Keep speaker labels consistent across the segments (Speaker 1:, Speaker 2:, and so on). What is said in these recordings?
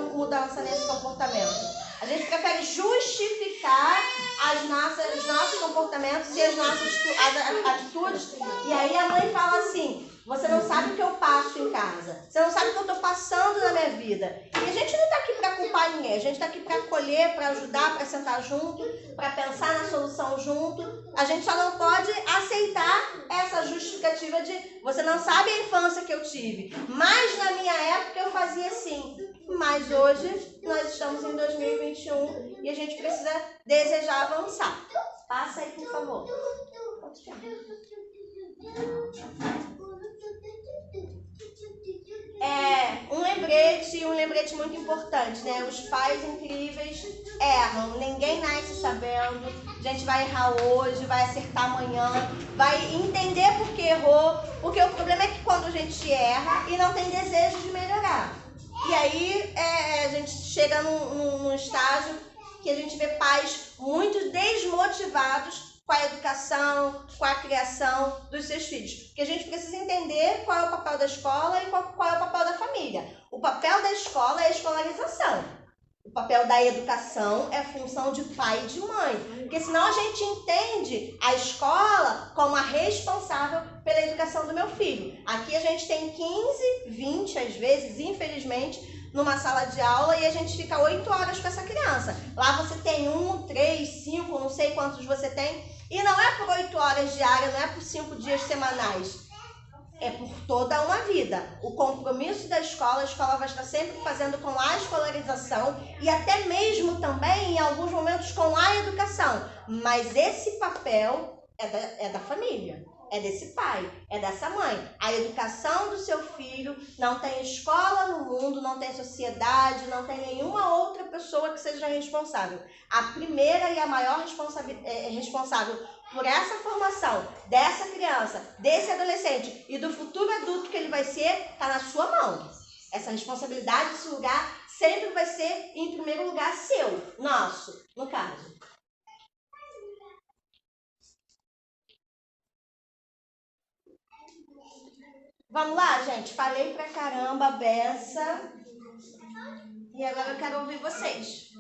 Speaker 1: não mudança nesse comportamento. A gente prefere justificar os nossos comportamentos e as nossas atitudes. E aí a mãe fala assim, você não sabe o que eu passo em casa. Você não sabe o que eu estou passando na minha vida. E a gente não está aqui para culpar ninguém. A gente está aqui para acolher, para ajudar, para sentar junto, para pensar na solução junto. A gente só não pode aceitar essa justificativa de você não sabe a infância que eu tive. Mas na minha época eu fazia assim. Mas hoje nós estamos em 2021 e a gente precisa desejar avançar. Passa aí, por favor. Um lembrete muito importante, né? Os pais incríveis erram, ninguém nasce sabendo. A gente vai errar hoje, vai acertar amanhã, vai entender por que errou, porque o problema é que quando a gente erra e não tem desejo de melhorar. E aí a gente chega num estágio que a gente vê pais muito desmotivados com a educação, com a criação dos seus filhos. Porque a gente precisa entender qual é o papel da escola e qual é o papel da família. O papel da escola é a escolarização. O papel da educação é a função de pai e de mãe. Porque senão a gente entende a escola como a responsável pela educação do meu filho. Aqui a gente tem 15, 20 às vezes, infelizmente, numa sala de aula e a gente fica 8 horas com essa criança. Lá você tem 1, 3, 5, não sei quantos você tem. E não é por 8 horas diárias, não é por 5 dias semanais. É por toda uma vida. O compromisso da escola, a escola vai estar sempre fazendo com a escolarização e até mesmo também, em alguns momentos, com a educação. Mas esse papel é da família. É desse pai, é dessa mãe. A educação do seu filho não tem escola no mundo, não tem sociedade, não tem nenhuma outra pessoa que seja responsável. A primeira e a maior responsável por essa formação dessa criança, desse adolescente e do futuro adulto que ele vai ser, está na sua mão. Essa responsabilidade, esse lugar, sempre vai ser, em primeiro lugar, seu, nosso, no caso. Vamos lá, gente? Falei pra caramba, beça. E agora eu quero ouvir vocês.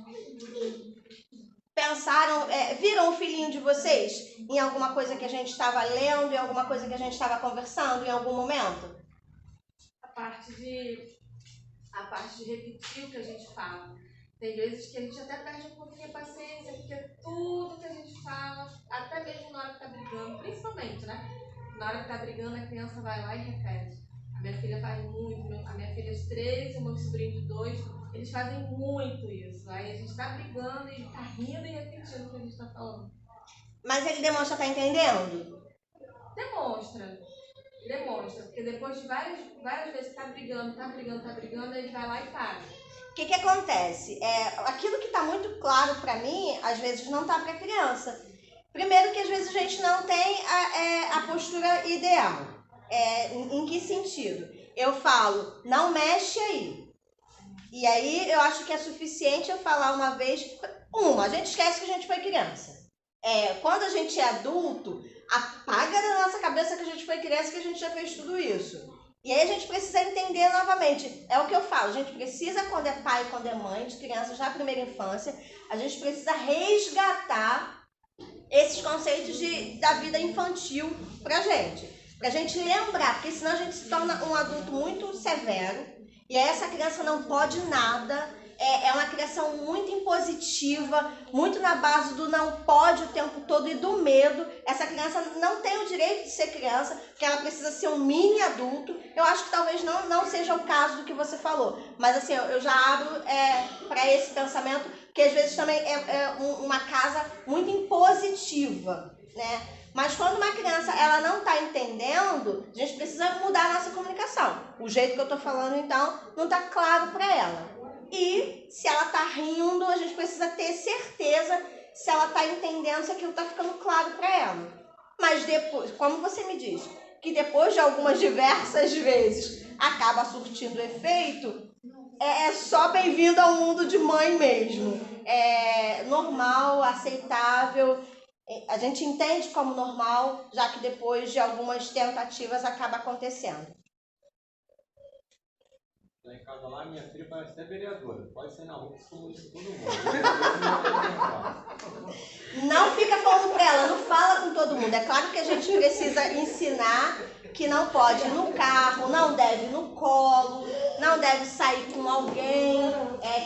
Speaker 1: Pensaram, viram o filhinho de vocês em alguma coisa que a gente estava lendo, em alguma coisa que a gente estava conversando em algum momento?
Speaker 2: A parte de repetir o que a gente fala. Tem vezes que a gente até perde um pouquinho a paciência, porque tudo que a gente fala, até mesmo na hora que tá brigando, principalmente, né? Na hora que tá brigando, a criança vai lá e repete. A minha filha faz muito, a minha filha de 3 e o meu sobrinho de 2, eles fazem muito isso. Aí a gente tá brigando e tá rindo e repetindo o que a gente tá falando.
Speaker 1: Mas ele demonstra estar entendendo?
Speaker 2: Demonstra, porque depois de várias vezes que tá brigando, ele vai lá e para.
Speaker 1: O que acontece? Aquilo que está muito claro para mim, às vezes não está para a criança. Primeiro que às vezes a gente não tem a postura ideal. Em que sentido? Eu falo, não mexe aí. E aí eu acho que é suficiente eu falar uma vez. A gente esquece que a gente foi criança. Quando a gente é adulto, apaga da nossa cabeça que a gente foi criança, que a gente já fez tudo isso. E aí a gente precisa entender novamente, é o que eu falo, a gente precisa, quando é pai, quando é mãe, de crianças já na primeira infância, a gente precisa resgatar esses conceitos da vida infantil pra gente lembrar, porque senão a gente se torna um adulto muito severo, e aí essa criança não pode nada. É uma criação muito impositiva, muito na base do não pode o tempo todo e do medo. Essa criança não tem o direito de ser criança, porque ela precisa ser um mini adulto. Eu acho que talvez não seja o caso do que você falou, mas assim, eu já abro para esse pensamento, que às vezes também é uma casa muito impositiva, né? Mas quando uma criança ela não está entendendo, a gente precisa mudar a nossa comunicação. O jeito que eu estou falando, então, não está claro para ela. E se ela está rindo, a gente precisa ter certeza se ela está entendendo, se aquilo está ficando claro para ela. Mas depois, como você me diz, que depois de algumas diversas vezes acaba surtindo efeito, é só bem-vindo ao mundo de mãe mesmo. É normal, aceitável, a gente entende como normal, já que depois de algumas tentativas acaba acontecendo.
Speaker 3: Lá em casa, lá, minha filha parece até vereadora. Pode ser na rua, que comunica com todo mundo.
Speaker 1: Não fica falando pra ela, não fala com todo mundo. É claro que a gente precisa ensinar que não pode ir no carro, não deve ir no colo, não deve sair com alguém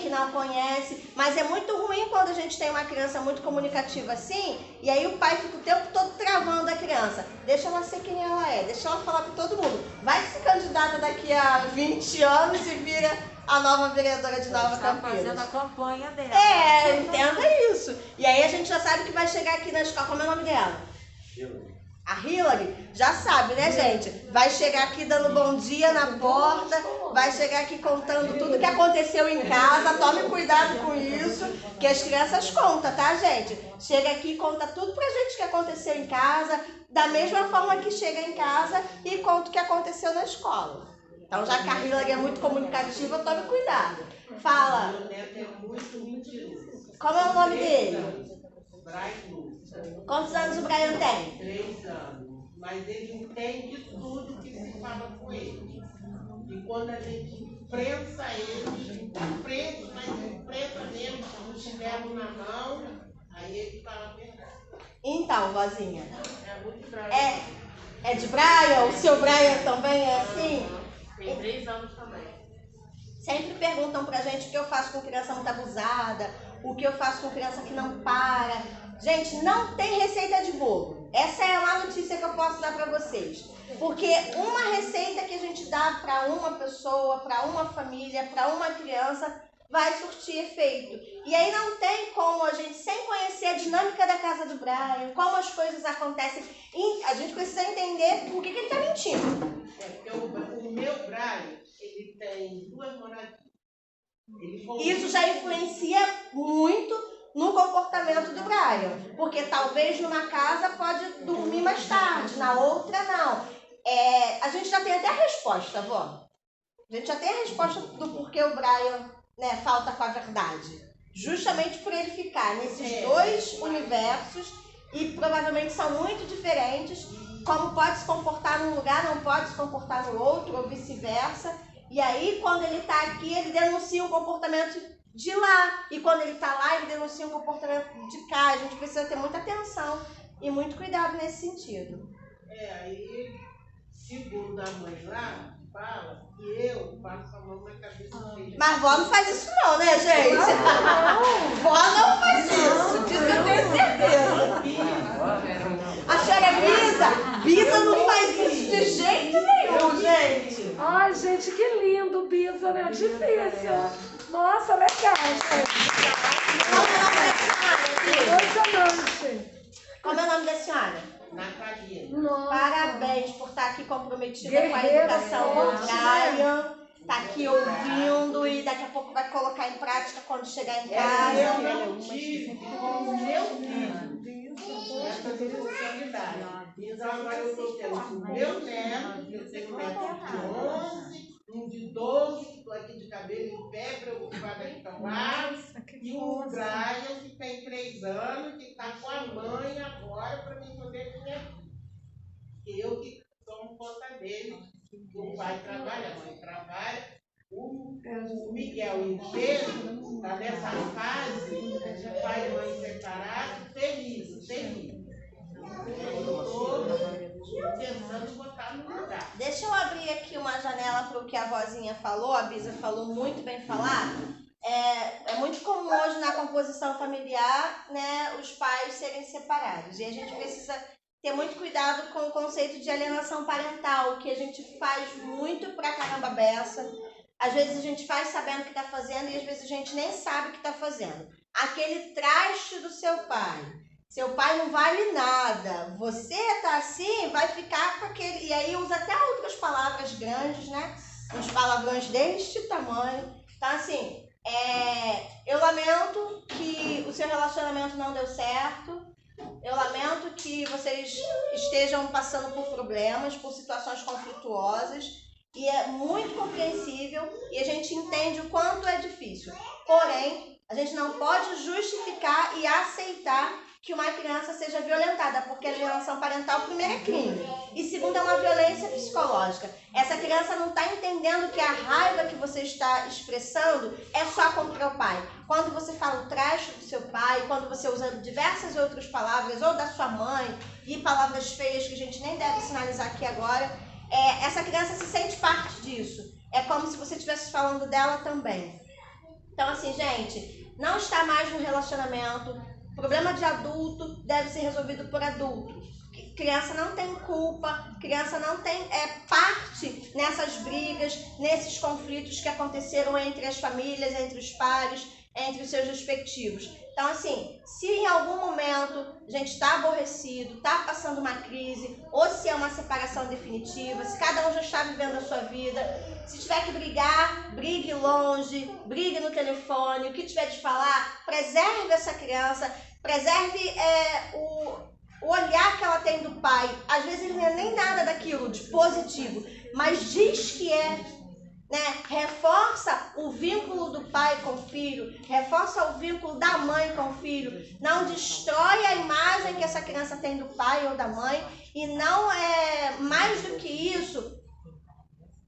Speaker 1: que não conhece. Mas é muito ruim quando a gente tem uma criança muito comunicativa assim, e aí o pai fica o tempo todo travando a criança. Deixa ela ser quem ela é, deixa ela falar com todo mundo. Vai se candidata daqui a 20 anos e vira a nova vereadora de Nova Campinas.
Speaker 4: Fazendo a campanha dela.
Speaker 1: Entenda isso. E aí a gente já sabe que vai chegar aqui na escola. Como é o nome dela? A Hillary, já sabe, né, gente? Vai chegar aqui dando bom dia na porta, vai chegar aqui contando tudo que aconteceu em casa. Tome cuidado com isso, que as crianças contam, tá, gente? Chega aqui e conta tudo pra gente que aconteceu em casa, da mesma forma que chega em casa e conta o que aconteceu na escola. Então, já que a Hillary é muito comunicativa, tome cuidado. Fala. Como é o nome dele? Quantos anos o Brian tem?
Speaker 5: 3 anos. Mas ele entende tudo que se fala com ele. E quando a gente prensa ele, prende, mas enfrenta mesmo, chinelo na mão, aí ele fala a verdade.
Speaker 1: Então, vozinha.
Speaker 5: É muito bravo.
Speaker 1: É de Brian? O seu Brian também é assim?
Speaker 2: Tem 3 anos também.
Speaker 1: Sempre perguntam pra gente o que eu faço com criança muito abusada, o que eu faço com criança que não para. Gente, não tem receita de bolo. Essa é a má notícia que eu posso dar pra vocês. Porque uma receita que a gente dá pra uma pessoa, pra uma família, pra uma criança, vai surtir efeito. E aí não tem como a gente, sem conhecer a dinâmica da casa do Brian, como as coisas acontecem, a gente precisa entender por que ele tá mentindo.
Speaker 5: Porque o meu Brian, ele tem 2 moradinhas.
Speaker 1: Isso já influencia muito no comportamento do Brian, porque talvez numa casa pode dormir mais tarde, na outra não. A gente já tem até a resposta, vó. A gente já tem a resposta do porquê o Brian, né, falta com a verdade. Justamente por ele ficar nesses 2 universos e provavelmente são muito diferentes, como pode se comportar num lugar, não pode se comportar no outro, ou vice-versa. E aí, quando ele está aqui, ele denuncia o comportamento de lá. E quando ele está lá, ele denuncia o comportamento de cá. A gente precisa ter muita atenção e muito cuidado nesse sentido.
Speaker 5: Aí, segundo a mãe lá, fala que eu passo a mão na cabeça dele.
Speaker 1: Mas vó não faz isso não, né, gente? Vó não faz isso, disso eu tenho certeza. A senhora é Bisa? Bisa não faz isso de jeito nenhum, gente.
Speaker 4: Ai, gente, que lindo, Bisa, né? Difícil. Nossa, legal, gente. Emocionante.
Speaker 1: Como é o nome da senhora?
Speaker 5: Natalina.
Speaker 1: Parabéns por estar aqui comprometida com a educação do Brian. Está aqui ouvindo e daqui a pouco vai colocar em prática quando chegar em casa.
Speaker 5: Eu não tive com o meu filho essa responsabilidade. Então agora eu estou tendo o meu neto, eu tenho um neto de 11, um de 12, que estou aqui de cabelo em pé, preocupada em tomar, e o Brian, que tem 3 anos, que está com a mãe agora para me poder comer. Eu que tomo conta dele, o pai trabalha, a mãe trabalha. O Miguel e o Pedro está nessa fase de pai e mãe separados, feliz. Eu estou tentando botar no lugar.
Speaker 1: Deixa eu abrir aqui uma janela para o que a vozinha falou, a Bisa falou muito bem falado. É muito comum hoje na composição familiar, né, os pais serem separados. E a gente precisa ter muito cuidado com o conceito de alienação parental, que a gente faz muito pra caramba beça. Às vezes a gente faz sabendo o que está fazendo e às vezes a gente nem sabe o que está fazendo. Aquele traste do seu pai. Seu pai não vale nada. Você tá assim, vai ficar com aquele... E aí usa até outras palavras grandes, né? Uns palavrões deste tamanho. Então, assim, eu lamento que o seu relacionamento não deu certo. Eu lamento que vocês estejam passando por problemas, por situações conflituosas. E é muito compreensível e a gente entende o quanto é difícil. Porém, a gente não pode justificar e aceitar que uma criança seja violentada, porque a alienação parental, primeiro, é crime. E segundo, é uma violência psicológica. É Essa criança não está entendendo que a raiva que você está expressando é só contra o pai. Quando você fala o traste do seu pai, quando você usa diversas outras palavras, ou da sua mãe, e palavras feias que a gente nem deve sinalizar aqui agora, essa criança se sente parte disso. É como se você estivesse falando dela também. Então, assim, gente, não está mais no relacionamento. Problema de adulto deve ser resolvido por adulto. Criança não tem culpa, criança não tem parte nessas brigas, nesses conflitos que aconteceram entre as famílias, entre os pares, entre os seus respectivos. Então, assim, se em algum momento a gente está aborrecido, está passando uma crise, ou se é uma separação definitiva, se cada um já está vivendo a sua vida, se tiver que brigar, brigue longe, brigue no telefone, o que tiver de falar, preserve essa criança, preserve o olhar que ela tem do pai. Às vezes ele não é nem nada daquilo de positivo, mas diz que reforça o vínculo do pai com o filho, reforça o vínculo da mãe com o filho, não destrói a imagem que essa criança tem do pai ou da mãe, e não é mais do que isso,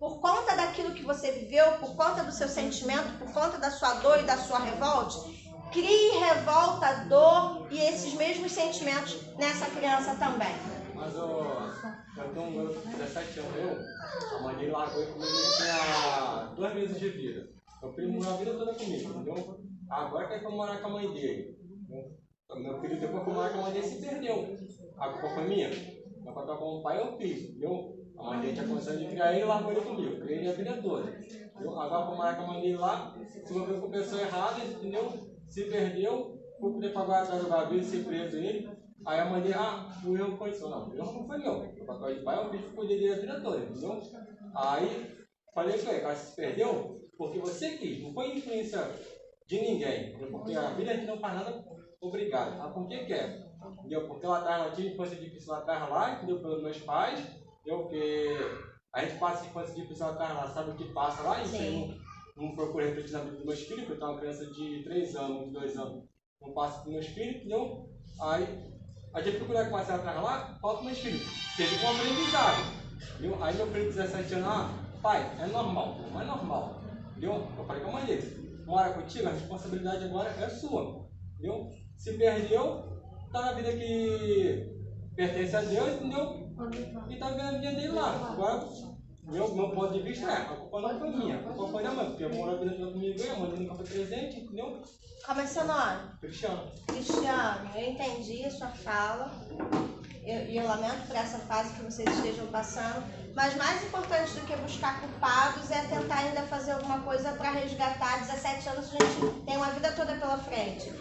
Speaker 1: por conta daquilo que você viveu, por conta do seu sentimento, por conta da sua dor e da sua revolta, crie revolta, dor e esses mesmos sentimentos nessa criança também.
Speaker 3: Mas eu tenho um garoto de 17 anos, a mãe dele largou ele comigo, ele tinha 2 meses de vida. Meu filho morou a vida toda comigo, entendeu? Agora quer que eu morar com a mãe dele. Meu filho, depois que eu morar com a mãe dele, se perdeu. A culpa foi minha. Meu papel como pai eu fiz, entendeu? A mãe dele tinha condição de criar ele e largou ele comigo. Eu criei ele a vida toda. Entendeu? Agora que eu morar com a mãe dele lá, se envolveu com pessoa errada, entendeu? Se perdeu, foi poder pagar atrás do gaveta, ser preso ele. Aí a mãe dele, o erro foi isso. Não, o erro não foi meu. O papel de pai eu fiz, cuidei dele a vida toda, entendeu? Aí, falei com ele, cara, se perdeu porque você quis, não foi influência de ninguém. Porque a vida a gente não faz nada obrigado, faz com quem quer. Entendeu? Porque lá atrás não tinha infância difícil lá atrás lá, entendeu? Pelos meus pais, entendeu? Porque a gente passa infância difícil lá atrás lá, sabe o que passa lá, isso aí não procura refletir na vida dos meus filhos, porque eu tenho uma criança de 3 anos, de 2 anos, não passa para meus filhos, entendeu? Aí a gente procura começar atrás lá, falta para meus filhos, seja um aprendizado, entendeu? Aí meu filho de 17 anos, pai, é normal, não é normal, entendeu? Eu falei com a mãe dele, mora contigo, a responsabilidade agora é sua, entendeu? Se perdeu, tá na vida que pertence a Deus, entendeu? E tá vivendo a vida dele lá. Agora, meu ponto de vista a culpa não foi minha, a culpa foi da mãe, porque eu moro a vida toda comigo e a mãe nunca foi presente, entendeu?
Speaker 1: Como é seu nome?
Speaker 3: Cristiano.
Speaker 1: Cristiano, eu entendi a sua fala. E eu lamento por essa fase que vocês estejam passando, mas mais importante do que buscar culpados é tentar ainda fazer alguma coisa para resgatar. 17 anos a gente tem uma vida toda pela frente.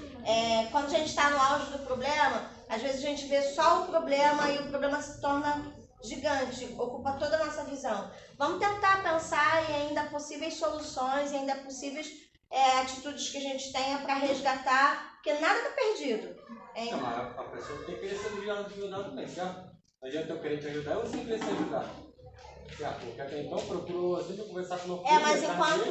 Speaker 1: Quando a gente está no auge do problema, às vezes a gente vê só o problema e o problema se torna gigante, ocupa toda a nossa visão. Vamos tentar pensar em ainda possíveis soluções, ainda possíveis atitudes que a gente tenha para resgatar, porque nada está perdido.
Speaker 3: Não, mas a pessoa tem que querer ser ajudada também, certo? Não adianta eu querer te ajudar ou sem querer ser ajudado. Certo? Porque até então procuro sempre conversar com o meu filho.
Speaker 1: Mas enquanto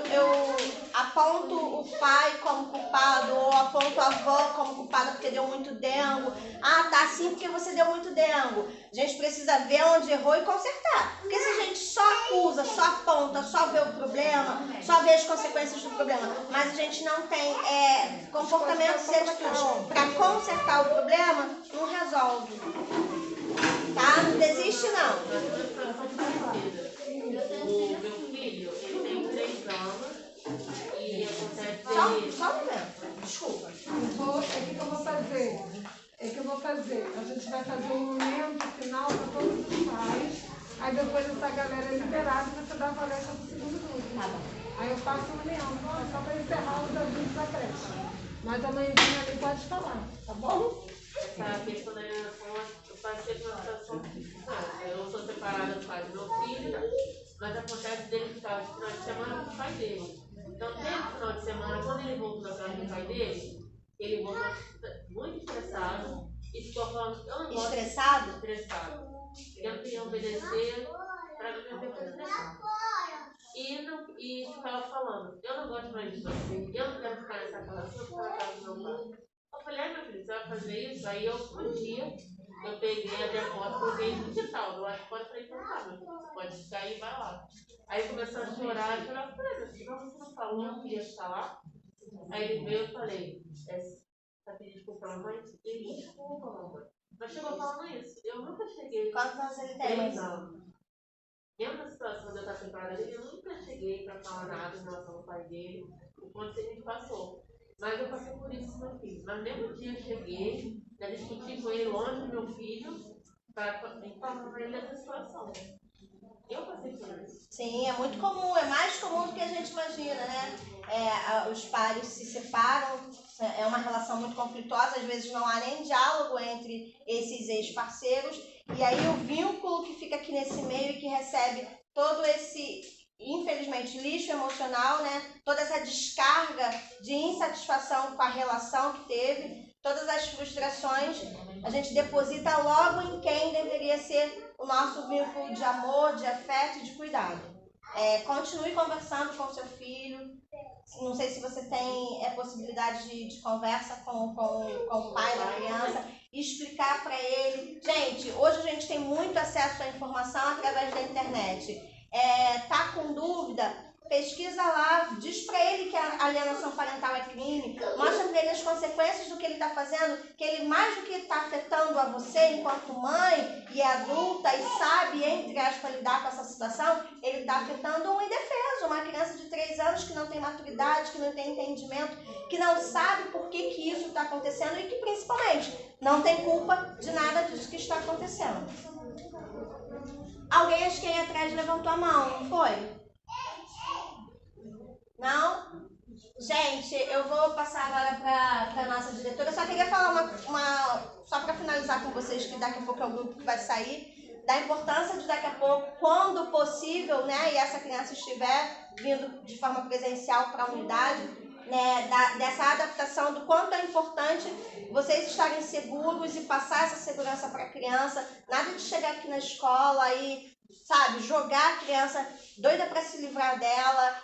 Speaker 1: eu aponto o pai como culpado, ou aponto a avó como culpada porque deu muito dengo. Tá assim porque você deu muito dengo. A gente precisa ver onde errou e consertar. Porque se a gente só acusa, só aponta, só vê o problema, só vê as consequências do problema, mas a gente não tem comportamentos e atitudes para consertar o problema, não resolve. Tá? Não desiste não.
Speaker 2: O meu filho, ele tem 3 anos e acontece...
Speaker 1: Só um momento. Desculpa.
Speaker 4: O que eu vou fazer? A gente vai fazer um momento final para todos os pais. Aí depois essa galera é liberada e você dá a palestra pro segundo grupo.
Speaker 1: Tá bom.
Speaker 4: Aí eu faço um momento, só para encerrar os adultos da creche. Mas a mãezinha ali pode falar, tá bom?
Speaker 2: Sabe, quando eu passei por uma situação difícil. Eu sou separada do pai do meu filho, mas acontece dele ficar de final de semana com o pai dele. Então, desde o final de semana, quando ele voltou da casa do pai dele, ele voltou muito estressado e ficou falando: eu não gosto.
Speaker 1: Estressado?
Speaker 2: Estressado. Eu não queria obedecer para não me estressar. E ficava falando: eu não gosto mais de você, eu não quero ficar nessa casa, eu vou ficar na casa do meu pai. Eu falei: meu filho, você vai fazer isso? Aí eu, um dia,
Speaker 6: eu peguei a minha foto, coloquei no digital, eu acho que pode falei, então tá, meu filho, você pode ficar e vai lá. Aí começou a chorar, eu falei, assim, não, você não falou que ia estar lá? Aí ele veio, eu falei, tá pedindo desculpa pra mãe? Ele, desculpa, mamãe. Mas chegou falando isso, eu nunca cheguei.
Speaker 1: Quantos anos ele tem?
Speaker 6: 3 anos. Mesmo na situação de eu estar separada dele, eu nunca cheguei para falar nada em relação ao pai dele, o quanto ele me passou. Mas eu passei por isso com meu filho. Mas no mesmo dia eu cheguei, já discuti com ele longe do meu filho, para informar para ele dessa situação. Eu passei por isso.
Speaker 1: Sim, é muito comum, é mais comum do que a gente imagina, né? Os pais se separam, é uma relação muito conflituosa, às vezes não há nem diálogo entre esses ex-parceiros, e aí o vínculo que fica aqui nesse meio e que recebe todo esse, infelizmente, lixo emocional, né? Toda essa descarga de insatisfação com a relação que teve, todas as frustrações, a gente deposita logo em quem deveria ser o nosso vínculo de amor, de afeto e de cuidado. Continue conversando com o seu filho. Não sei se você tem possibilidade de conversa com o pai da criança, explicar para ele. Gente, hoje a gente tem muito acesso à informação através da internet. Tá com dúvida? Pesquisa lá, diz para ele que a alienação parental é crime, mostra para ele as consequências do que ele está fazendo, que ele, mais do que está afetando a você enquanto mãe e adulta e sabe, entre aspas, lidar com essa situação, ele está afetando um indefeso, uma criança de 3 anos que não tem maturidade, que não tem entendimento, que não sabe por que isso está acontecendo e que, principalmente, não tem culpa de nada disso que está acontecendo. Alguém, acho que aí atrás levantou a mão, não foi? Não? Gente, eu vou passar agora para a nossa diretora. Eu só queria falar só para finalizar com vocês, que daqui a pouco é o grupo que vai sair, da importância de daqui a pouco, quando possível, né, e essa criança estiver vindo de forma presencial para a unidade, né, dessa adaptação, do quanto é importante vocês estarem seguros e passar essa segurança para a criança. Nada de chegar aqui na escola e, sabe, jogar a criança doida para se livrar dela,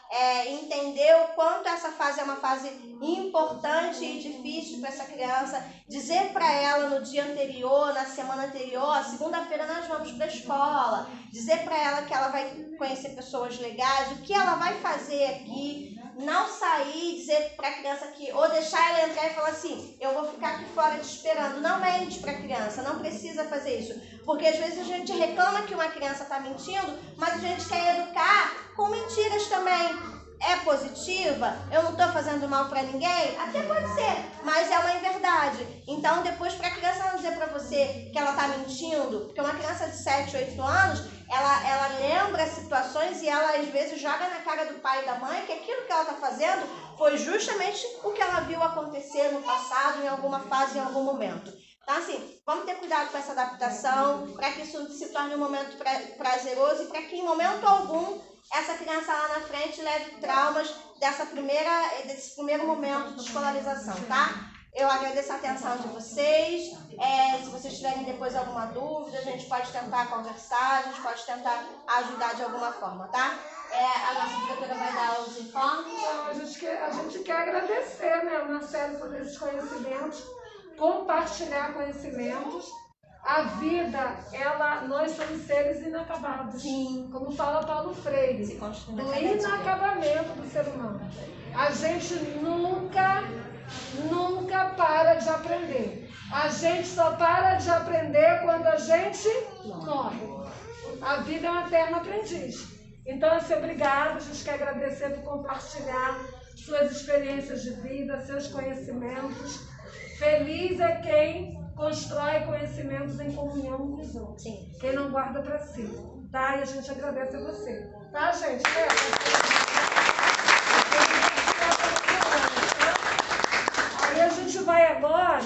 Speaker 1: entender o quanto essa fase é uma fase importante e difícil para essa criança, dizer para ela no dia anterior, na semana anterior, segunda-feira nós vamos para a escola, dizer para ela que ela vai conhecer pessoas legais, o que ela vai fazer aqui, não sair, dizer para a criança que, ou deixar ela entrar e falar assim, eu vou ficar aqui fora te esperando. Não mente para a criança, não precisa fazer isso, porque às vezes a gente reclama que uma criança está mentindo, mas a gente quer educar com mentiras também. É positiva? Eu não estou fazendo mal para ninguém? Até pode ser, mas é uma inverdade. Então, depois, para a criança não dizer para você que ela está mentindo, porque uma criança de 7, 8 anos, ela lembra situações e ela, às vezes, joga na cara do pai e da mãe que aquilo que ela está fazendo foi justamente o que ela viu acontecer no passado, em alguma fase, em algum momento. Então, assim, vamos ter cuidado com essa adaptação, para que isso se torne um momento prazeroso e para que, em momento algum, essa criança lá na frente leve traumas desse primeiro momento de escolarização, tá? Eu agradeço a atenção de vocês. Se vocês tiverem depois alguma dúvida, a gente pode tentar conversar, a gente pode tentar ajudar de alguma forma, tá? A nossa diretora vai dar os informes.
Speaker 4: A gente quer agradecer, né, Marcelo, por esses conhecimentos, compartilhar conhecimentos. A vida, nós somos seres inacabados.
Speaker 1: Sim.
Speaker 4: Como fala Paulo Freire, do inacabamento do ser humano. A gente nunca para de aprender. A gente só para de aprender quando a gente morre. A vida é uma eterna aprendiz. Então, assim, obrigada. A gente quer agradecer por compartilhar suas experiências de vida, seus conhecimentos. Feliz é quem constrói conhecimentos em comunhão com os outros. Sim. Quem não guarda para si. Tá? E a gente agradece a você. Tá, gente? Aí a gente vai agora